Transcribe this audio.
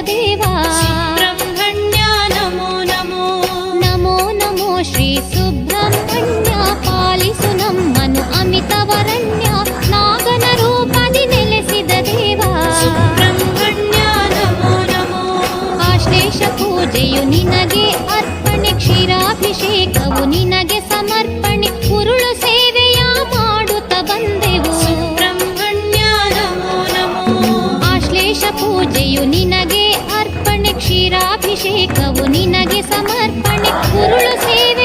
ದೇವ. ಸುಬ್ರಹ್ಮಣ್ಯ ನಮೋ ನಮೋ. ನಮೋ ನಮೋ ಶ್ರೀ ಸುಬ್ರಹ್ಮಣ್ಯ, ಪಾಲಿಸು ನಮ್ಮನು ಅಮಿತವರಣ್ಯ, ನಾಗನ ರೂಪದಿ ನೆಲೆಸಿದ ದೇವ. ಸುಬ್ರಹ್ಮಣ್ಯ ನಮೋ ನಮೋ. ಆಶ್ಲೇಷ ಪೂಜೆಯು ನಿನಗೆ ಅರ್ಪಣೆ, ಕ್ಷೀರಾಭಿಷೇಕವು ನಿನಗೆ ಸಮರ್ಪಣೆ, ಉರುಳು ಸೇವೆಯ ಮಾಡುತ್ತ ಬಂದೆವು. ಸುಬ್ರಹ್ಮಣ್ಯ ನಮೋ ನಮೋ. ಆಶ್ಲೇಷ ಪೂಜೆಯು ನಿನಗೆ ಅರ್ಪಣೆ, ಕ್ಷೀರಾಭಿಷೇಕವು ನಿನಗೆ ಸಮರ್ಪಣೆ, ಉರುಳು ಸೇವೆ